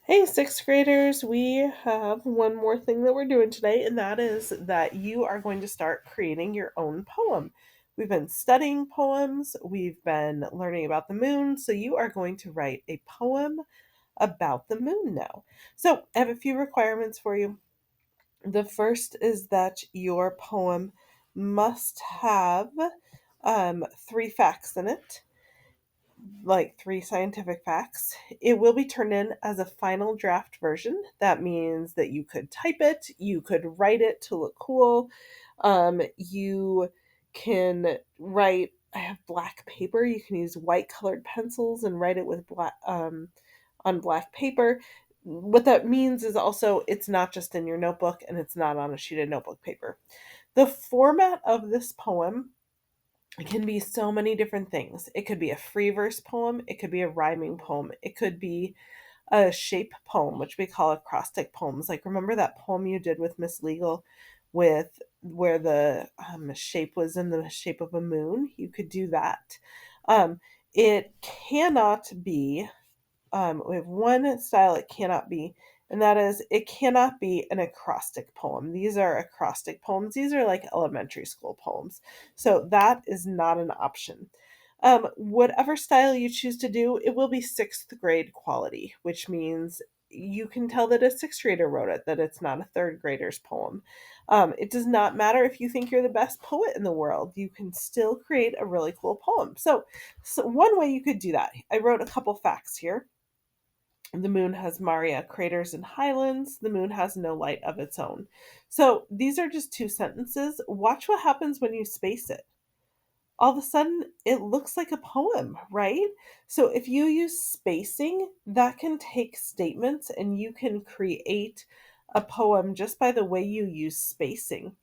Hey, sixth graders, we have one more thing that we're doing today, and that is that you are going to start creating your own poem. We've been studying poems, we've been learning about the moon, so you are going to write a poem about the moon now. So, I have a few requirements for you. The first is that your poem must have three facts in it, like three scientific facts. It will be turned in as a final draft version. That means that you could type it, you could write it to look cool. You can write, I have black paper. You can use white colored pencils and write it with black on black paper. What that means is also it's not just in your notebook and it's not on a sheet of notebook paper. The format of this poem, it can be so many different things. It could be a free verse poem, it could be a rhyming poem, it could be a shape poem, which we call acrostic poems. Like, remember that poem you did with Miss Legal with where the shape was in the shape of a moon? You could do that. It cannot be we have one style it cannot be, and that is it cannot be an acrostic poem. These are acrostic poems. These are like elementary school poems. So that is not an option. Whatever style you choose to do, it will be sixth grade quality, which means you can tell that a sixth grader wrote it, that it's not a third grader's poem. It does not matter if you think you're the best poet in the world, you can still create a really cool poem. So one way you could do that, I wrote a couple facts here. The moon has Maria craters and highlands. The moon has no light of its own. So these are just two sentences. Watch what happens when you space it. All of a sudden, it looks like a poem, right? So if you use spacing, that can take statements and you can create a poem just by the way you use spacing.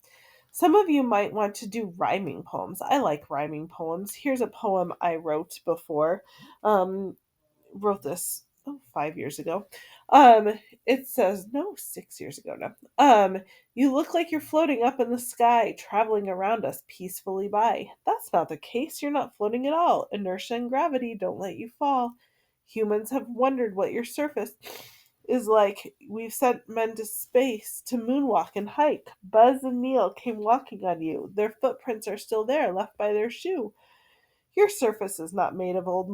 Some of you might want to do rhyming poems. I like rhyming poems. Here's a poem I wrote before. Um, wrote this 5 years ago. It says no, 6 years ago now. You look like you're floating up in the sky, traveling around us peacefully by. That's not the case. You're not floating at all. Inertia and gravity don't let you fall. Humans have wondered what your surface is like. We've sent men to space to moonwalk and hike. Buzz and Neil came walking on you. Their footprints are still there, left by their shoe. Your surface is not made of old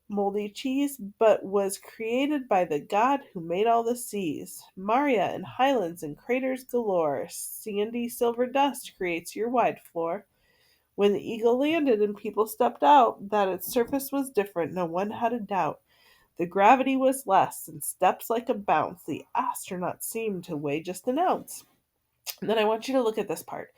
moldy cheese, but was created by the God who made all the seas. Maria and highlands and craters galore. Sandy silver dust creates your wide floor. When the eagle landed and people stepped out, that its surface was different, no one had a doubt. The gravity was less, and steps like a bounce. The astronaut seemed to weigh just an ounce. And then I want you to look at this part.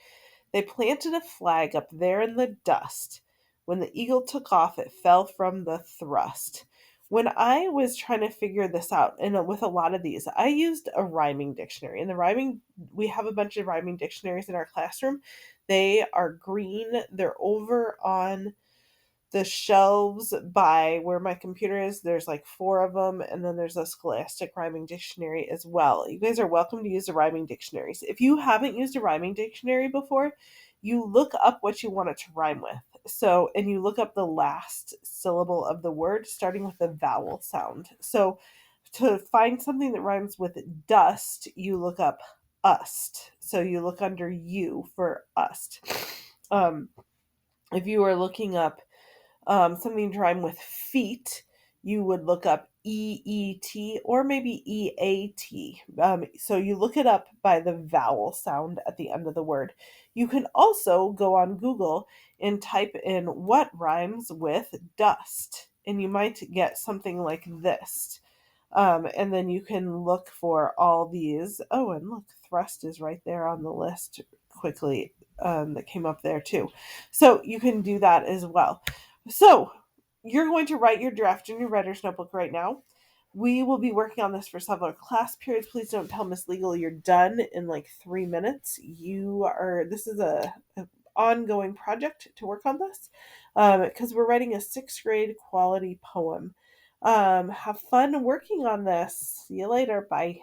They planted a flag up there in the dust. When the eagle took off, it fell from the thrust. When I was trying to figure this out, and with a lot of these, I used a rhyming dictionary. And we have a bunch of rhyming dictionaries in our classroom. They are green, they're over on the shelves by where my computer is. There's like four of them, and then there's a Scholastic rhyming dictionary as well. You guys are welcome to use the rhyming dictionaries. If you haven't used a rhyming dictionary before, you look up what you want it to rhyme with. So, and you look up the last syllable of the word starting with the vowel sound. So, to find something that rhymes with dust, you look up ust. So, you look under you for ust. Um, if you are looking up something to rhyme with feet, you would look up EET or maybe EAT. So you look it up by the vowel sound at the end of the word. You can also go on Google and type in what rhymes with dust, and you might get something like this. And then you can look for all these. Oh, and look, thrust is right there on the list quickly. That came up there too. So you can do that as well. So you're going to write your draft in your writer's notebook right now. We will be working on this for several class periods. Please don't tell Miss Legal you're done in like 3 minutes. This is a ongoing project to work on this because we're writing a sixth grade quality poem. Have fun working on this. See you later. Bye.